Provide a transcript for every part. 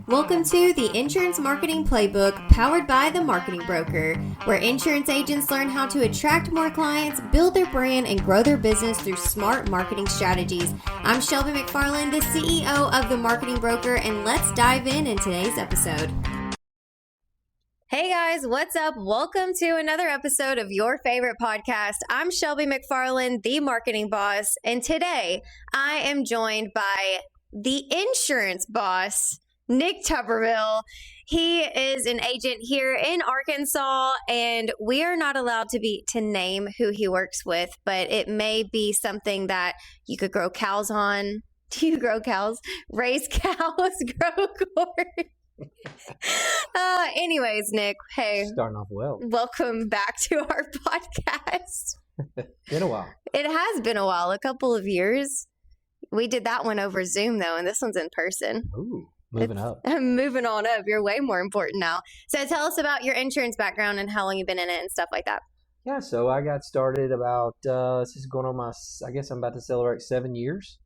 Welcome to the Insurance Marketing Playbook, powered by The Marketing Broker, where insurance agents learn how to attract more clients, build their brand, and grow their business through smart marketing strategies. I'm Shelby McFarlane, the CEO of The Marketing Broker, and let's dive in today's episode. Hey guys, what's up? Welcome to another episode of your favorite podcast. I'm Shelby McFarlane, the marketing boss, and today I am joined by the insurance boss, Nick Tubberville. He is an agent here in Arkansas, and we are not allowed to name who he works with, but it may be something that you could grow cows on. Do you grow cows? Raise cows, grow corn. Anyways, Nick, hey. Starting off well. Welcome back to our podcast. Been a while. It has been a while, a couple of years. We did that one over Zoom, though, and this one's in person. Ooh. Moving up. Moving on up. You're way more important now. So tell us about your insurance background and how long you've been in it and stuff like that. Yeah, so I got started about, this is going on I guess I'm about to celebrate 7 years.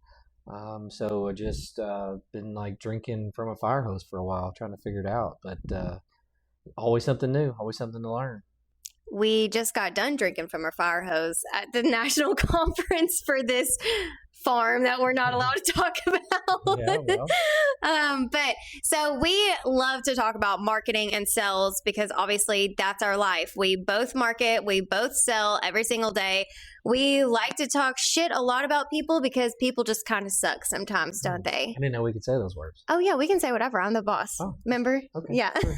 So I just been like drinking from a fire hose for a while, trying to figure it out. But always something new, always something to learn. We just got done drinking from a fire hose at the national conference for this farm that we're not allowed to talk about. Yeah, well. But so we love to talk about marketing and sales because obviously that's our life. We both market, we both sell every single day. We like to talk shit a lot about people because people just kind of suck sometimes, don't they? I didn't know we could say those words. Oh yeah, we can say whatever. I'm the boss. Oh, remember? Okay. Yeah. Sure.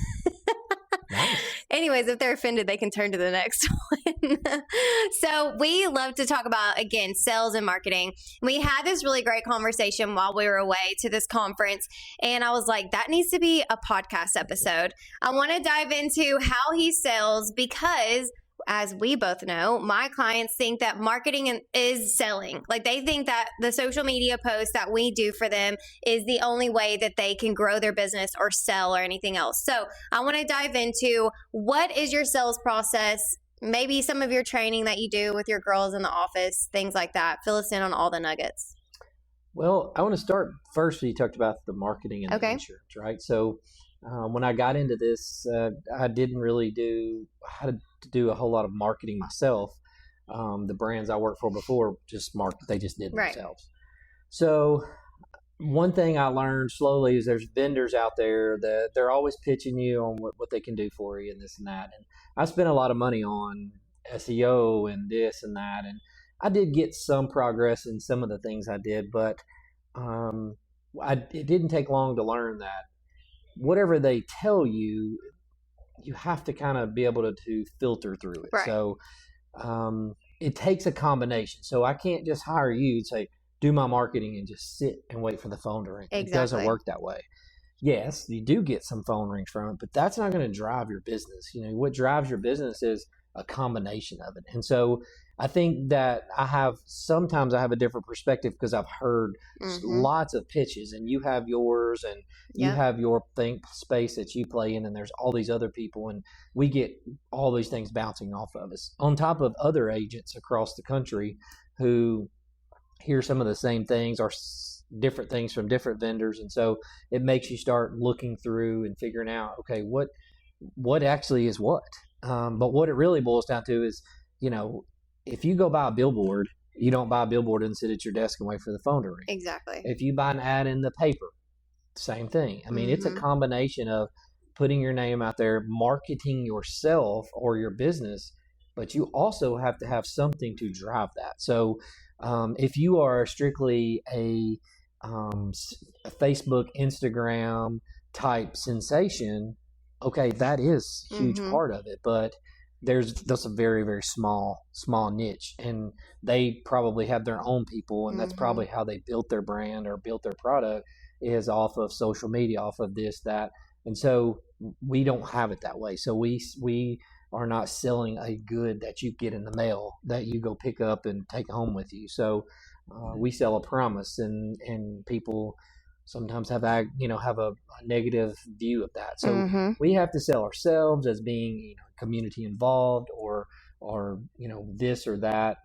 Nice. Anyways, if they're offended, they can turn to the next one. So we love to talk about, again, sales and marketing. We had this really great conversation while we were away to this conference, and I was like, that needs to be a podcast episode. I want to dive into how he sells because, as we both know, my clients think that marketing is selling. Like they think that the social media posts that we do for them is the only way that they can grow their business or sell or anything else. So I want to dive into what is your sales process, maybe some of your training that you do with your girls in the office, things like that. Fill us in on all the nuggets. Well, I want to start first. You talked about the marketing and the insurance, right? So when I got into this, I didn't really do a whole lot of marketing myself. The brands I worked for before they just did themselves. So one thing I learned slowly is there's vendors out there that they're always pitching you on what they can do for you and this and that. And I spent a lot of money on SEO and this and that. And I did get some progress in some of the things I did, but it didn't take long to learn that whatever they tell you, you have to kind of be able to filter through it. Right. So it takes a combination. So I can't just hire you and say, do my marketing and just sit and wait for the phone to ring. Exactly. It doesn't work that way. Yes, you do get some phone rings from it, but that's not going to drive your business. You know, what drives your business is a combination of it. And so I think that sometimes I have a different perspective because I've heard lots of pitches, and you have yours and you have your space that you play in, and there's all these other people, and we get all these things bouncing off of us on top of other agents across the country who hear some of the same things or different things from different vendors. And so it makes you start looking through and figuring out, okay, what actually is what? But what it really boils down to is, you know, if you go buy a billboard, you don't buy a billboard and sit at your desk and wait for the phone to ring. Exactly. If you buy an ad in the paper, same thing. I mean, it's a combination of putting your name out there, marketing yourself or your business, but you also have to have something to drive that. So if you are strictly a Facebook, Instagram type sensation, okay, that is a huge part of it, but that's a very, very small niche, and they probably have their own people, and that's probably how they built their brand or built their product is off of social media, off of this, that. And so we don't have it that way. So we are not selling a good that you get in the mail that you go pick up and take home with you. So we sell a promise, and people sometimes have a negative view of that. So we have to sell ourselves as being, community involved or this or that,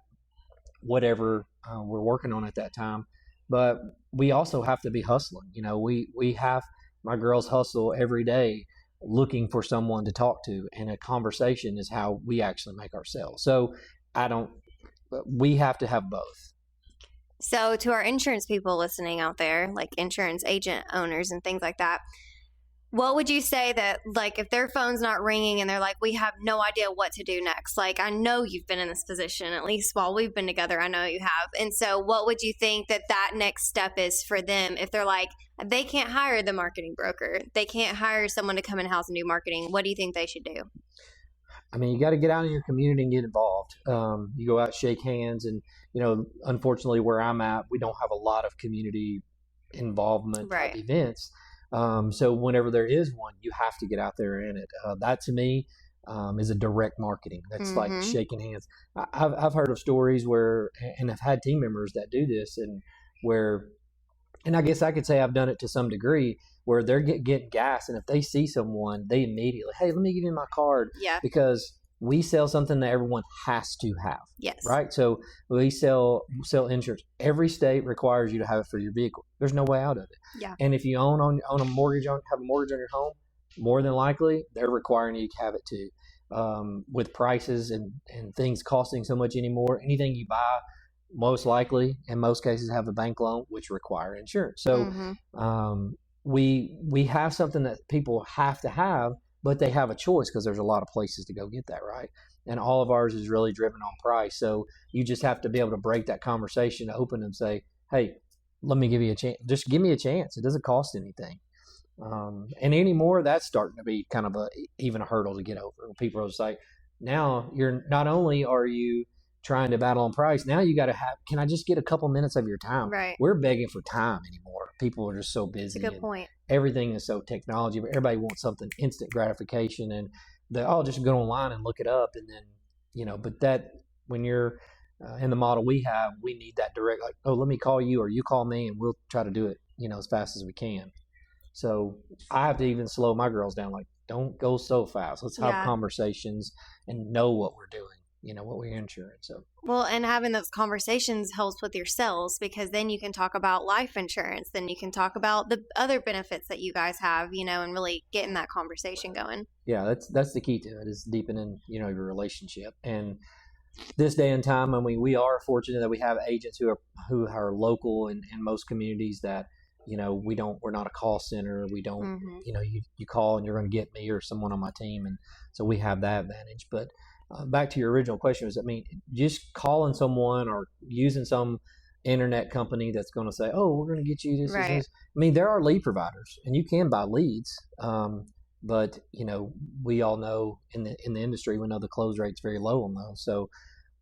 whatever we're working on at that time. But we also have to be hustling. We my girls hustle every day looking for someone to talk to, and a conversation is how we actually make our sales. So we have to have both. So to our insurance people listening out there, like insurance agent owners and things like that, what would you say that, like, if their phone's not ringing and they're like, we have no idea what to do next? Like, I know you've been in this position, at least while we've been together, I know you have. And so what would you think that next step is for them if they're like, they can't hire the marketing broker, they can't hire someone to come in-house and do marketing? What do you think they should do? I mean, you got to get out in your community and get involved. You go out, shake hands, and, unfortunately where I'm at, we don't have a lot of community involvement type events. So whenever there is one, you have to get out there in it. That to me is a direct marketing. That's like shaking hands. I've heard of stories where, and I've had team members that do this, and I guess I could say I've done it to some degree, where they're getting gas, and if they see someone, they immediately, hey, let me give you my card. Yeah. Because we sell something that everyone has to have. Yes. Right? So we sell insurance. Every state requires you to have it for your vehicle. There's no way out of it. Yeah. And if you own a mortgage have a mortgage on your home, more than likely they're requiring you to have it too. With prices and things costing so much anymore, anything you buy most likely in most cases have a bank loan, which require insurance. So we have something that people have to have, but they have a choice because there's a lot of places to go get that, right? And all of ours is really driven on price. So you just have to be able to break that conversation open and say, hey, let me give you a chance. Just give me a chance. It doesn't cost anything. And anymore, that's starting to be kind of even a hurdle to get over. People are just like, now you're not only are you trying to battle on price, now you got to have, can I just get a couple minutes of your time? Right. We're begging for time anymore. People are just so busy. That's a good point. Everything is so technology, but everybody wants something instant gratification, and just go online and look it up. And then, but that when you're in the model we have, we need that direct, like, oh, let me call you or you call me and we'll try to do it, as fast as we can. So I have to even slow my girls down. Like, don't go so fast. Let's have conversations and know what we're doing. What we're insuring. So well, and having those conversations helps with your sales, because then you can talk about life insurance, then you can talk about the other benefits that you guys have, and really getting that conversation going. Yeah, that's the key to it, is deepening, your relationship. And this day and time, I mean, we are fortunate that we have agents who are local in most communities that, we're not a call center. We don't, you call and you're going to get me or someone on my team. And so we have that advantage. But back to your original question, just calling someone or using some internet company that's going to say, oh, we're going to get you this. Right. This. I mean, there are lead providers and you can buy leads. But we all know in the industry, we know the close rate's very low on those. So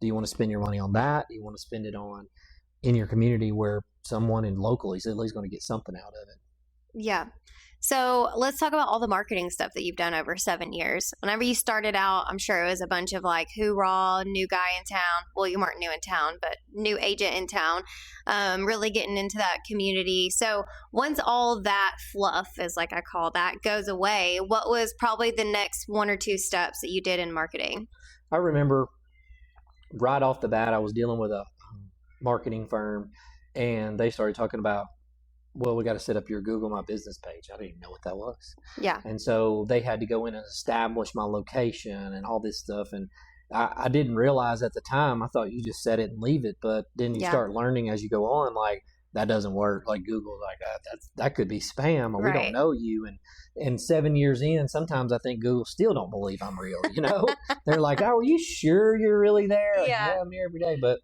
do you want to spend your money on that? Do you want to spend it on in your community where someone in locally is at least going to get something out of it? Yeah. So let's talk about all the marketing stuff that you've done over 7 years. Whenever you started out, I'm sure it was a bunch of like, hoorah, new guy in town. Well, you weren't new in town, but new agent in town, really getting into that community. So once all that fluff, is like I call that, goes away, what was probably the next 1 or 2 steps that you did in marketing? I remember right off the bat, I was dealing with a marketing firm and they started talking about, well, we got to set up your Google My Business page. I didn't even know what that was. Yeah. And so they had to go in and establish my location and all this stuff. And I didn't realize at the time, I thought you just set it and leave it. But then you start learning as you go on, like, that doesn't work. Like Google, like that could be spam, or we don't know you. And 7 years in, sometimes I think Google still don't believe I'm real. They're like, oh, are you sure you're really there? Like, yeah, I'm here every day. But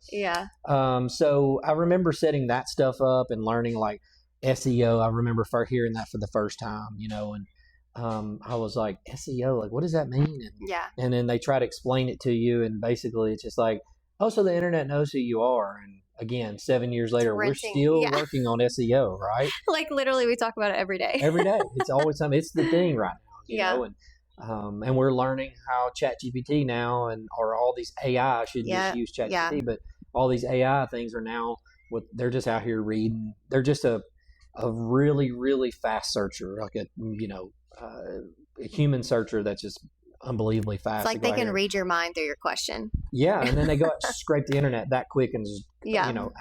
so I remember setting that stuff up and learning like SEO. I remember hearing that for the first time, and I was like, SEO, like, what does that mean? And then they try to explain it to you, and basically it's just like, oh, so the internet knows who you are. And again, 7 years later, we're still working on SEO, right? Like literally, we talk about it every day. Every day. It's always something. It's the thing right now, you know? And we're learning how ChatGPT now, or all these AI, I shouldn't just use ChatGPT, but all these AI things are now, they're just out here reading. They're just a really, really fast searcher, like a human searcher that's just unbelievably fast. It's like they can read your mind through your question. Yeah, and then they go out and scrape the internet that quick and just,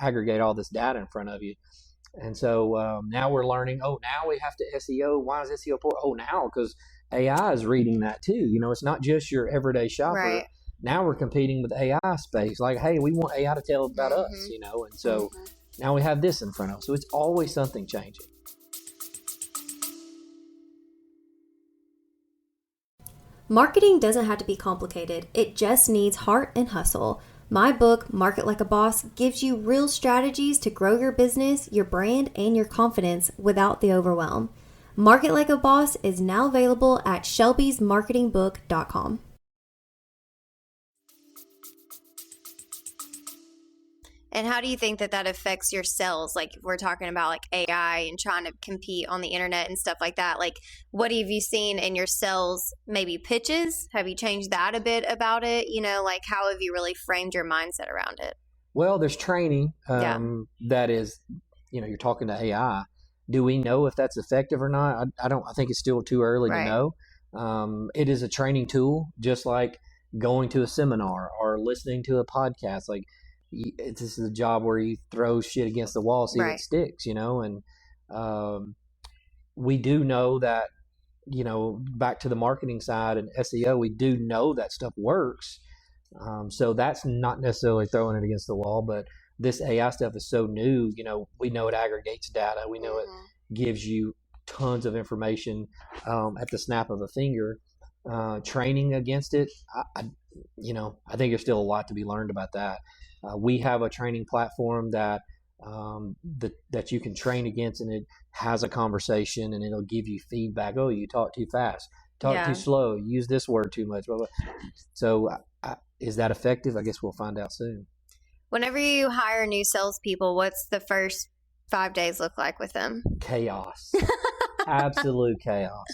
aggregate all this data in front of you. And so now we're learning, now we have to SEO. Why is SEO poor? Now because AI is reading that too. It's not just your everyday shopper. Right. Now we're competing with AI space. Like, hey, we want AI to tell about us, and so now we have this in front of us. So it's always something changing. Marketing doesn't have to be complicated. It just needs heart and hustle. My book, Market Like a Boss, gives you real strategies to grow your business, your brand, and your confidence without the overwhelm. Market Like a Boss is now available at shelbysmarketingbook.com. And how do you think that affects your sales? Like, if we're talking about like AI and trying to compete on the internet and stuff like that, like what have you seen in your sales, maybe pitches? Have you changed that a bit about it? Like how have you really framed your mindset around it? Well, there's training that is, you're talking to AI. Do we know if that's effective or not? I think it's still too early to know. It is a training tool, just like going to a seminar or listening to a podcast. Like, this is a job where you throw shit against the wall, see if it sticks, and we do know that, back to the marketing side and SEO, we do know that stuff works. So that's not necessarily throwing it against the wall, but this AI stuff is so new, we know it aggregates data. We know it gives you tons of information at the snap of a finger. Training against it, I think there's still a lot to be learned about that. We have a training platform that that you can train against, and it has a conversation, and it'll give you feedback. Oh, you talk too fast, talk too slow, use this word too much. Blah, blah. So is that effective? I guess we'll find out soon. Whenever you hire new salespeople, what's the first 5 days look like with them? Chaos. Absolute chaos.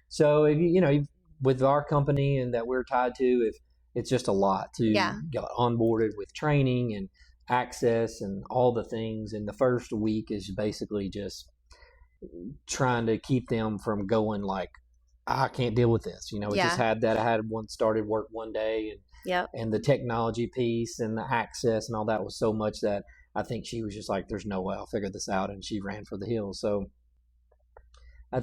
So if with our company and that we're tied to, if it's just a lot to get onboarded with training and access and all the things. And the first week is basically just trying to keep them from going like, I can't deal with this. We just had that. I had one started work one day, and the technology piece and the access and all that was so much that I think she was just like, there's no way I'll figure this out. And she ran for the hills. So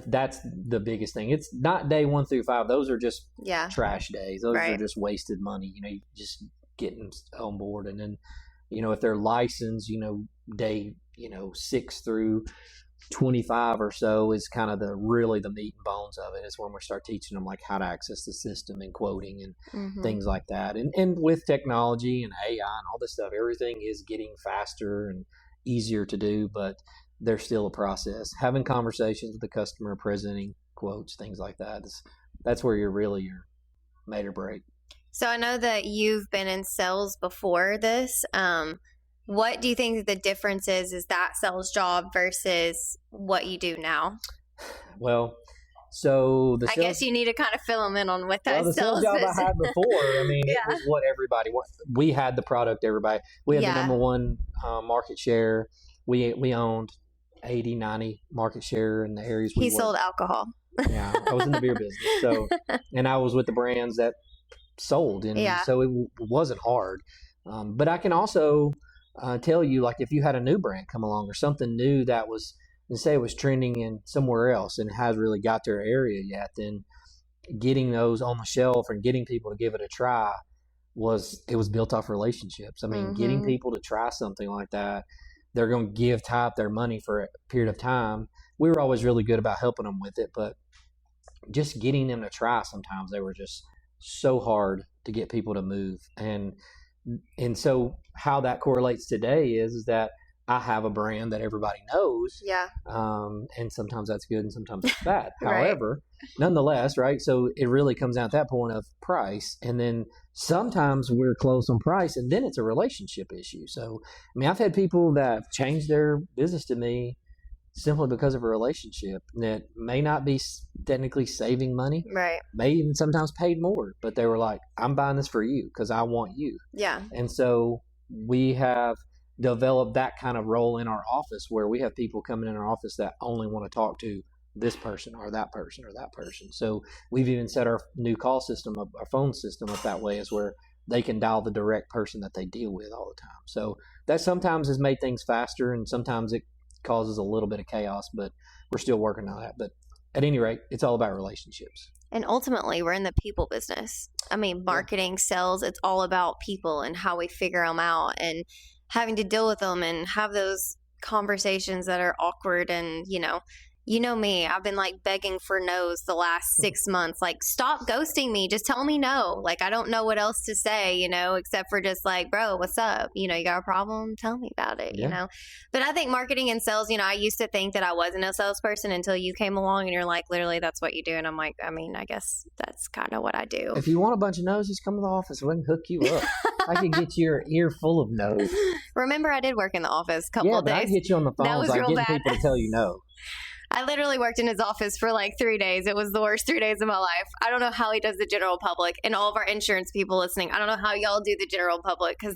that's the biggest thing. It's not day 1 through 5. Those are just trash days. Those are just wasted money. Just getting on board. And then, if they're licensed, day, 6 through 25 or so is kind of really the meat and bones of it. Is when we start teaching them like how to access the system and quoting and things like that. And with technology and AI and all this stuff, everything is getting faster and easier to do, but there's still a process. Having conversations with the customer, presenting quotes, things like that. That's where you're made or break. So I know that you've been in sales before this. What do you think the difference is that sales job versus what you do now? Well, so I guess you need to kind of fill them in on what that sales job I had before. I mean, it was what everybody wanted. We had the product everybody. We had the number one market share. We owned 80, 90 market share in the areas we sold alcohol. Yeah, I was in the beer business. So, and I was with the brands that sold. And so it wasn't hard. But I can also tell you, like, if you had a new brand come along or something new that was, let's say it was trending in somewhere else and has really got their area yet, then getting those on the shelf and getting people to give it a try was built off relationships. I mean, getting people to try something like that, they're going to type their money for a period of time. We were always really good about helping them with it, but just getting them to try, sometimes they were just so hard to get people to move. And so how that correlates today is that I have a brand that everybody knows. Yeah. And sometimes that's good and sometimes it's bad. However, nonetheless, right? So it really comes down to that point of price. And then sometimes we're close on price and then it's a relationship issue. So, I mean, I've had people that have changed their business to me simply because of a relationship that may not be technically saving money. Right. May even sometimes paid more, but they were like, I'm buying this for you because I want you. Yeah. And so we have developed that kind of role in our office where we have people coming in our office that only want to talk to this person or that person or that person. So we've even set our new call system up, our phone system up that way, is where they can dial the direct person that they deal with all the time. So that sometimes has made things faster and sometimes it causes a little bit of chaos, but we're still working on that. But at any rate, it's all about relationships. And ultimately, we're in the people business. I mean, marketing, sales, it's all about people and how we figure them out and having to deal with them and have those conversations that are awkward. And, you know me, I've been like begging for no's the last 6 months. Like, stop ghosting me. Just tell me no. Like, I don't know what else to say, except for just like, bro, what's up? You got a problem? Tell me about it, But I think marketing and sales, I used to think that I wasn't a salesperson until you came along and you're like, literally, that's what you do. And I'm like, I mean, I guess that's kind of what I do. If you want a bunch of no's, just come to the office. We can hook you up. I can get your ear full of no's. Remember, I did work in the office a couple of days. I get you on the phone. That was like real getting bad. people to tell you no. I literally worked in his office for like 3 days. It was the worst 3 days of my life. I don't know how he does the general public, and all of our insurance people listening. I don't know how y'all do the general public, because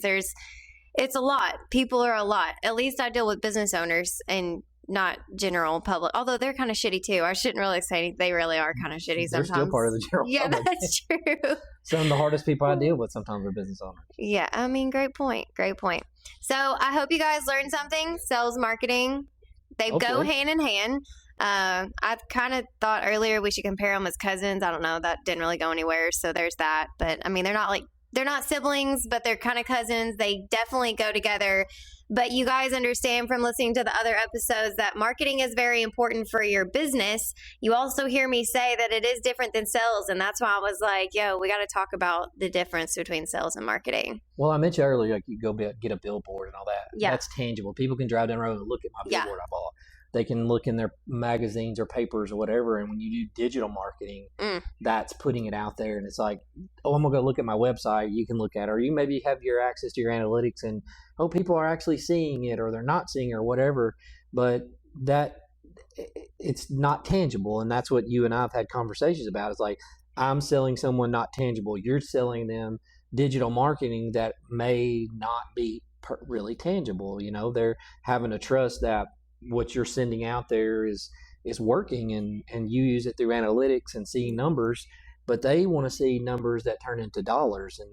it's a lot. People are a lot. At least I deal with business owners and not general public, although they're kind of shitty too. I shouldn't really say they really are kind of shitty sometimes. They're still part of the general public. Yeah, that's true. Some of the hardest people I deal with sometimes are business owners. Yeah, I mean, great point. Great point. So I hope you guys learned something. Sales, marketing, they go hand in hand. I kind of thought earlier we should compare them as cousins. I don't know. That didn't really go anywhere. So there's that. But I mean, they're not siblings, but they're kind of cousins. They definitely go together. But you guys understand from listening to the other episodes that marketing is very important for your business. You also hear me say that it is different than sales. And that's why I was like, yo, we got to talk about the difference between sales and marketing. Well, I mentioned earlier, like you go get a billboard and all that. Yeah. That's tangible. People can drive down the road and look at my billboard I bought. They can look in their magazines or papers or whatever. And when you do digital marketing, that's putting it out there. And it's like, oh, I'm going to go look at my website. You can look at it. Or you maybe have your access to your analytics and, oh, people are actually seeing it or they're not seeing it or whatever. But it's not tangible. And that's what you and I have had conversations about. It's like, I'm selling someone not tangible. You're selling them digital marketing that may not be really tangible. They're having to trust that what you're sending out there is working, and you use it through analytics and seeing numbers, but they want to see numbers that turn into dollars, and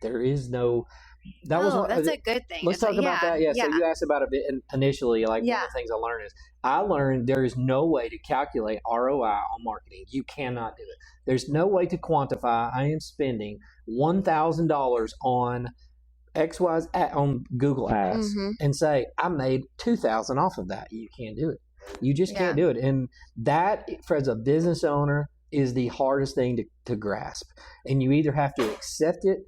there is no. That's a good thing. Let's talk about that. Yeah. So you asked about it initially. Like one of the things I learned there is no way to calculate ROI on marketing. You cannot do it. There's no way to quantify. I am spending $1,000 on XYZ on Google Ads and say I made $2,000 off of that. You can't do it. You just can't do it. And that, for as a business owner, is the hardest thing to grasp. And you either have to accept it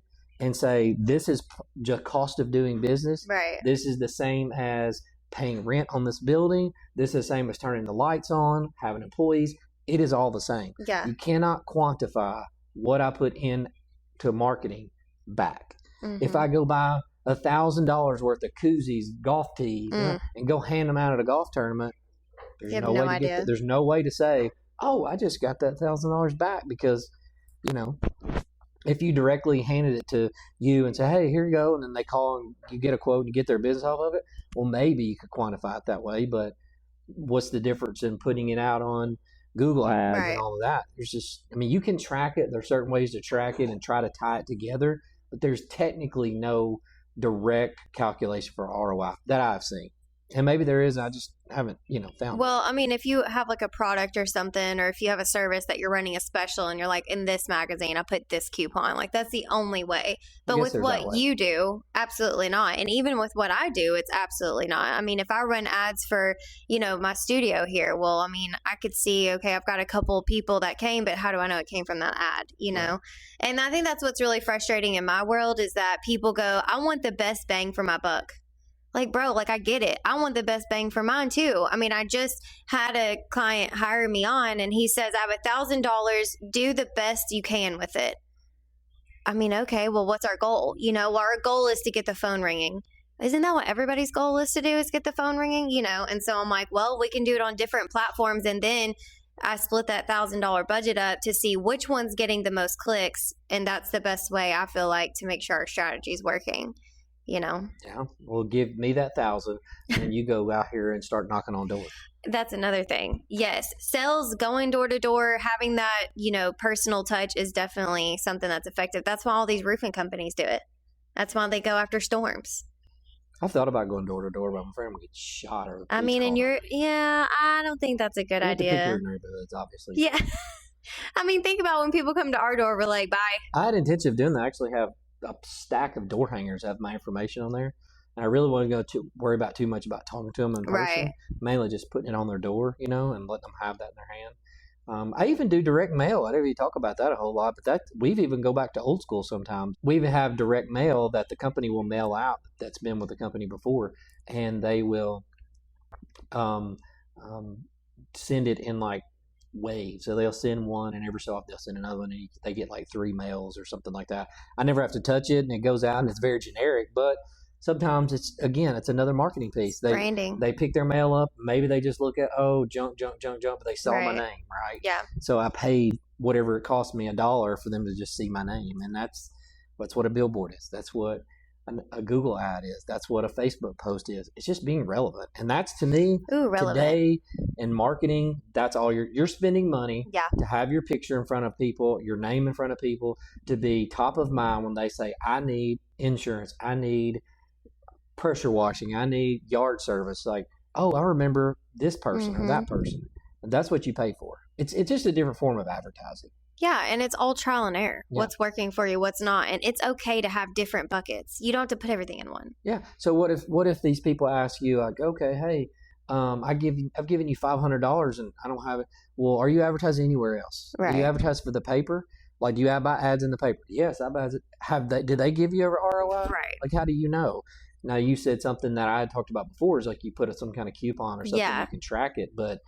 and say, this is just cost of doing business. Right. This is the same as paying rent on this building. This is the same as turning the lights on, having employees. It is all the same. Yeah. You cannot quantify what I put in to marketing back. If I go buy $1,000 worth of koozies, golf tees, and go hand them out at a golf tournament, there's no way to say, oh, I just got that $1,000 back, because, if you directly handed it to you and say, hey, here you go, and then they call and you get a quote and you get their business off of it, well, maybe you could quantify it that way, but what's the difference in putting it out on Google Ads and all of that? You can track it. There's certain ways to track it and try to tie it together, but there's technically no direct calculation for ROI that I've seen. And maybe there is, I just haven't, found it. Well, if you have like a product or something, or if you have a service that you're running a special and you're like, in this magazine, I put this coupon, like that's the only way. But with what you do, absolutely not. And even with what I do, it's absolutely not. If I run ads for, my studio here, well, I could see, okay, I've got a couple of people that came, but how do I know it came from that ad, know? And I think that's what's really frustrating in my world is that people go, I want the best bang for my buck. Like, bro, I get it. I want the best bang for mine, too. I just had a client hire me on, and he says, I have $1,000. Do the best you can with it. Okay, well, what's our goal? Well, our goal is to get the phone ringing. Isn't that what everybody's goal is to do, is get the phone ringing? And so I'm like, well, we can do it on different platforms. And then I split that $1,000 budget up to see which one's getting the most clicks. And that's the best way, I feel like, to make sure our strategy is working. Yeah. Well, give me that $1,000 and you go out here and start knocking on doors. That's another thing. Yes. Sales, going door to door, having that, personal touch is definitely something that's effective. That's why all these roofing companies do it. That's why they go after storms. I've thought about going door to door, but I'm afraid I'm gonna get shot or. I mean, I don't think that's a good idea. You have to pick your neighborhoods, obviously. Yeah. I mean, think about when people come to our door, we're like, bye. I had intention of doing that. I actually have a stack of door hangers that have my information on there. And I really want to worry about too much about talking to them in person. Right. Mainly just putting it on their door, and letting them have that in their hand. I even do direct mail. I don't really talk about that a whole lot, but we've even go back to old school sometimes. We even have direct mail that the company will mail out that's been with the company before, and they will send it in like waves. So they'll send one, and every so often they'll send another one, and they get like 3 mails or something like that. I never have to touch it, and it goes out, and it's very generic, but sometimes it's another marketing piece. Branding. They pick their mail up. Maybe they just look at, junk, but they saw my name, right? Yeah. So I paid whatever it cost me $1 for them to just see my name. And that's what a billboard is. That's what a Google ad is. That's what a Facebook post is. It's just being relevant. And that's, to me, today in marketing, that's all you're spending money to have your picture in front of people, your name in front of people, to be top of mind when they say, I need insurance, I need pressure washing, I need yard service. Like, I remember this person or that person. And that's what you pay for. It's just a different form of advertising. Yeah, and it's all trial and error. Yeah. What's working for you, what's not. And it's okay to have different buckets. You don't have to put everything in one. Yeah. So what if these people ask you, like, okay, hey, I've given you $500 and I don't have it. Well, are you advertising anywhere else? Right. Do you advertise for the paper? Like, do you buy ads in the paper? Yes, I buy ads. Did they give you a ROI? Right. Like, how do you know? Now, you said something that I had talked about before is like you put some kind of coupon or something, you can track it, but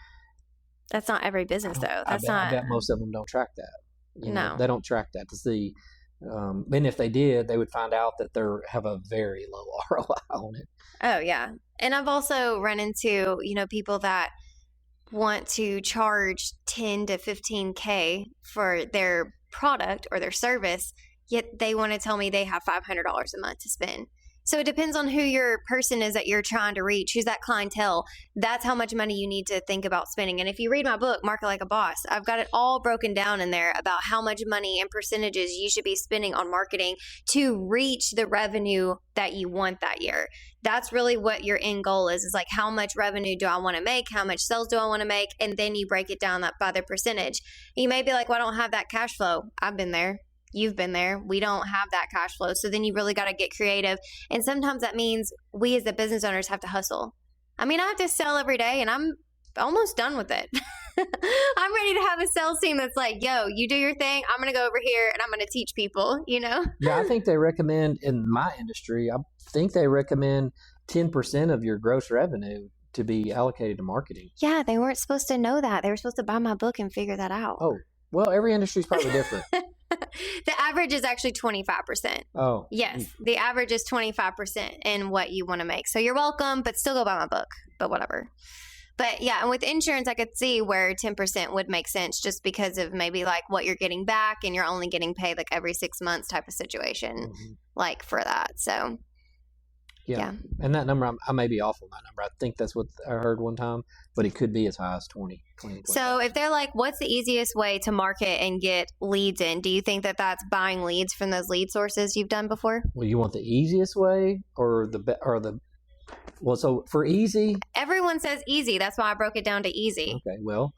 that's not every business, though. I bet most of them don't track that. No. They don't track that to see. And if they did, they would find out that they have a very low ROI on it. Oh, yeah. And I've also run into, people that want to charge 10 to 15K for their product or their service, yet they want to tell me they have $500 a month to spend. So it depends on who your person is that you're trying to reach, who's that clientele. That's how much money you need to think about spending. And if you read my book, Market Like a Boss, I've got it all broken down in there about how much money and percentages you should be spending on marketing to reach the revenue that you want that year. That's really what your end goal is like, how much revenue do I want to make? How much sales do I want to make? And then you break it down by the percentage. You may be like, well, I don't have that cash flow. I've been there. You've been there. We don't have that cash flow. So then you really got to get creative. And sometimes that means we as the business owners have to hustle. I mean, I have to sell every day and I'm almost done with it. I'm ready to have a sales team that's like, yo, you do your thing. I'm going to go over here and I'm going to teach people, Yeah, I think they recommend, in my industry, 10% of your gross revenue to be allocated to marketing. Yeah, they weren't supposed to know that. They were supposed to buy my book and figure that out. Oh, well, every industry is probably different. The average is actually 25%. Oh. Yes. The average is 25% in what you want to make. So you're welcome, but still go buy my book, but whatever. But yeah, and with insurance, I could see where 10% would make sense just because of maybe like what you're getting back and you're only getting paid like every 6 months type of situation, like for that. So yeah. And that number, I may be off on that number. I think that's what I heard one time, but it could be as high as 20. So if they're like, what's the easiest way to market and get leads in? Do you think that that's buying leads from those lead sources you've done before? Well, you want the easiest way well, so for easy? Everyone says easy. That's why I broke it down to easy. Okay. Well,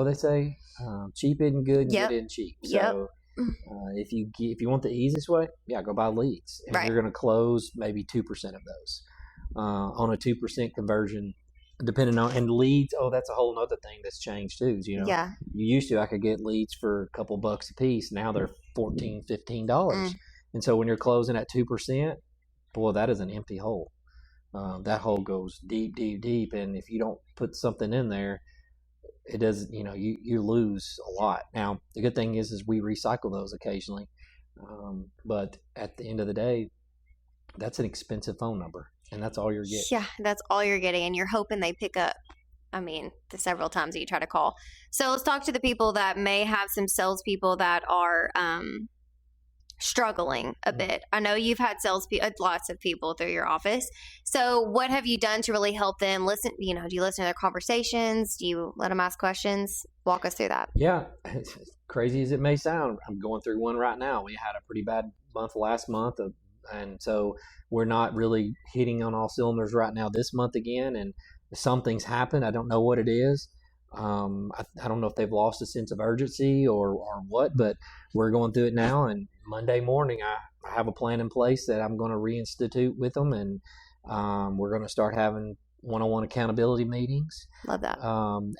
they say cheap isn't good and good isn't cheap. So if you want the easiest way, go buy leads. And you're going to close maybe 2% of those on a 2% conversion, depending on, and leads. Oh, that's a whole nother thing that's changed too. You used to, I could get leads for a couple bucks a piece. Now they're $14, $15. And so when you're closing at 2%, boy, that is an empty hole. That hole goes deep, deep, deep. And if you don't put something in there, it does, you lose a lot. Now, the good thing is we recycle those occasionally. But at the end of the day, that's an expensive phone number, and that's all you're getting. Yeah, that's all you're getting, and you're hoping they pick up. I mean, the several times that you try to call. So let's talk to the people that may have some salespeople that are struggling a bit. I know you've had lots of people through your office. So what have you done to really help them listen? Do you listen to their conversations? Do you let them ask questions? Walk us through that. Yeah. As crazy as it may sound, I'm going through one right now. We had a pretty bad month last month, And so we're not really hitting on all cylinders right now this month again. And something's happened. I don't know what it is. I don't know if they've lost a sense of urgency or what, but we're going through it now. And Monday morning, I have a plan in place that I'm going to reinstitute with them. And we're going to start having one-on-one accountability meetings. Love that.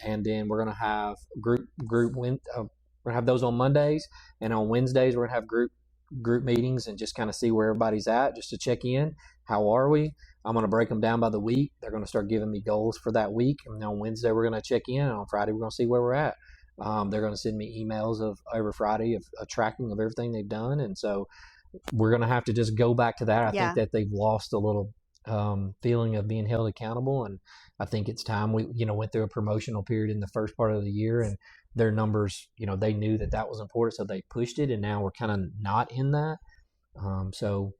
And then we're going to have we're going to have those on Mondays, and on Wednesdays we're going to have group meetings and just kind of see where everybody's at, just to check in. How are we? I'm going to break them down by the week. They're going to start giving me goals for that week. And on Wednesday, we're going to check in. And on Friday, we're going to see where we're at. They're going to send me emails of every Friday of a tracking of everything they've done. And so we're going to have to just go back to that. I think that they've lost a little feeling of being held accountable. And I think it's time. We, went through a promotional period in the first part of the year, and their numbers, they knew that was important. So they pushed it, and now we're kind of not in that. So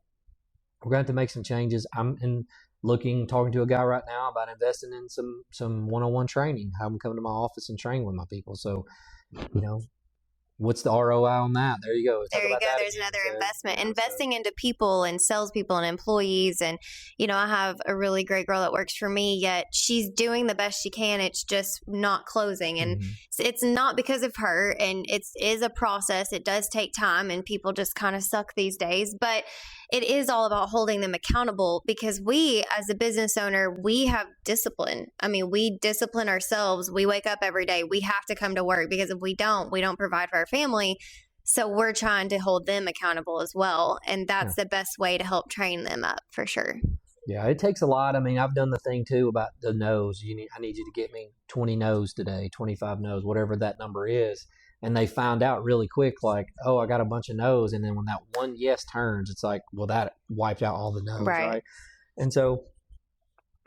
we're going to have to make some changes. I'm talking to a guy right now about investing in some one-on-one training, have them come to my office and train with my people. So, what's the ROI on that? There you go. There you go. There's another investment. Investing into people and salespeople and employees. And, I have a really great girl that works for me, yet she's doing the best she can. It's just not closing. And it's not because of her. And it is a process. It does take time, and people just kind of suck these days. But it is all about holding them accountable, because we, as a business owner, we have discipline. I mean, we discipline ourselves. We wake up every day. We have to come to work, because if we don't provide for our family. So we're trying to hold them accountable as well. And that's the best way to help train them up, for sure. Yeah, it takes a lot. I mean, I've done the thing too about the no's. I need you to get me 20 no's today, 25 no's, whatever that number is. And they found out really quick, like, oh, I got a bunch of no's. And then when that one yes turns, it's like, well, that wiped out all the no's, right? And so,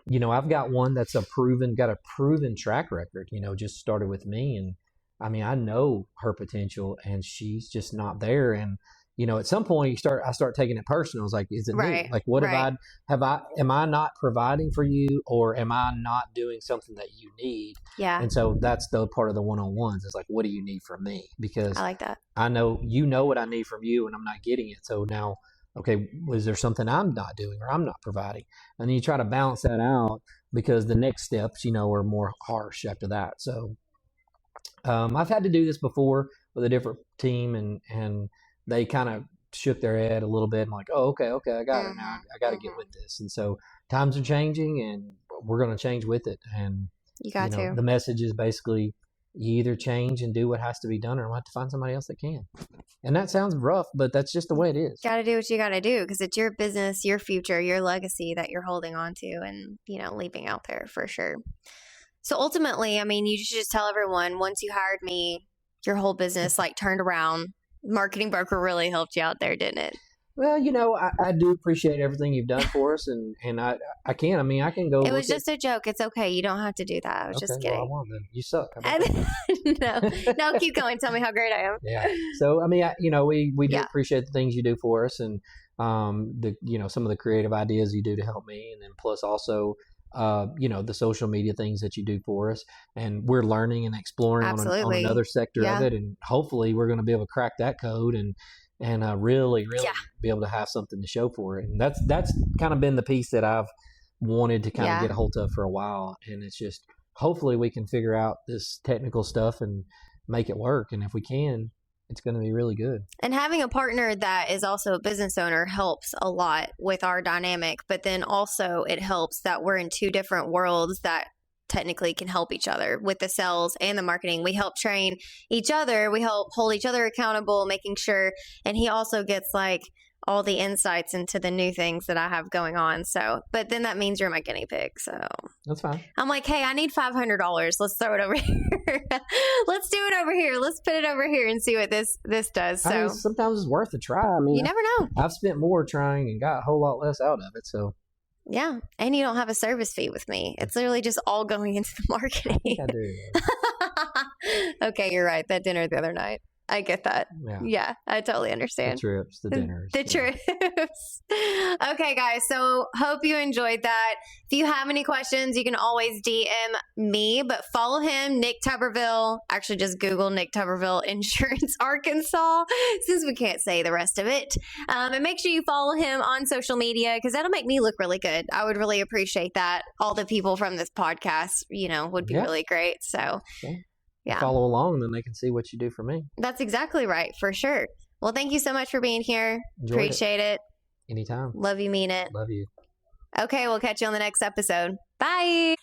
I've got one that's got a proven track record, just started with me. And I mean, I know her potential, and she's just not there. And, at some point I start taking it personal. It's like, is it me? Like, what am I not providing for you, or am I not doing something that you need? Yeah. And so that's the part of the one-on-ones. It's like, what do you need from me? Because I like that. I know, what I need from you, and I'm not getting it. So now, okay, is there something I'm not doing or I'm not providing? And then you try to balance that out, because the next steps, are more harsh after that. So, I've had to do this before with a different team, and they kind of shook their head a little bit and like, oh, okay, I got it now. I got to get with this. And so times are changing, and we're going to change with it. And you got to. The message is basically, you either change and do what has to be done, or we'll have to find somebody else that can. And that sounds rough, but that's just the way it is. Got to do what you got to do, because it's your business, your future, your legacy that you're holding on to and, leaving out there, for sure. So ultimately, I mean, you should just tell everyone, once you hired me, your whole business turned around. Marketing Broker really helped you out there, didn't it? Well, I do appreciate everything you've done for us, and I can go. It was just a joke. It's okay. You don't have to do that. I was just kidding. Well, I won't then. You suck. No, keep going. Tell me how great I am. Yeah. So, I mean, we do appreciate the things you do for us, and some of the creative ideas you do to help me, and then plus also, the social media things that you do for us, and we're learning and exploring on another sector of it, and hopefully we're going to be able to crack that code and really be able to have something to show for it. And that's kind of been the piece that I've wanted to kind of get a hold of for a while. And it's just, hopefully we can figure out this technical stuff and make it work. And if we can, it's going to be really good. And having a partner that is also a business owner helps a lot with our dynamic. But then also it helps that we're in two different worlds that technically can help each other with the sales and the marketing. We help train each other. We help hold each other accountable, making sure. And he also gets all the insights into the new things that I have going on. So, but then that means you're my guinea pig. So that's fine. I'm like, hey, I need $500. Let's throw it over here. Let's do it over here. Let's put it over here and see what this does. So sometimes it's worth a try. I mean, you never know. I've spent more trying and got a whole lot less out of it. So yeah. And you don't have a service fee with me. It's literally just all going into the marketing. I think I do. Okay, you're right. That dinner the other night. I get that. Yeah. Yeah, I totally The understand. trips, the dinners. The trips. Okay, guys. So hope you enjoyed that. If you have any questions, you can always DM me, but follow him, Nick Tubberville. Actually, just Google Nick Tubberville Insurance Arkansas, since we can't say the rest of it. And make sure you follow him on social media because that'll make me look really good. I would really appreciate that. All the people from this podcast, would be really great. So, yeah. Follow along, then they can see what you do for me. That's exactly right, for sure. Well, thank you so much for being here. Enjoyed Appreciate it. Anytime. Love you, mean it. Love you. Okay, we'll catch you on the next episode. Bye.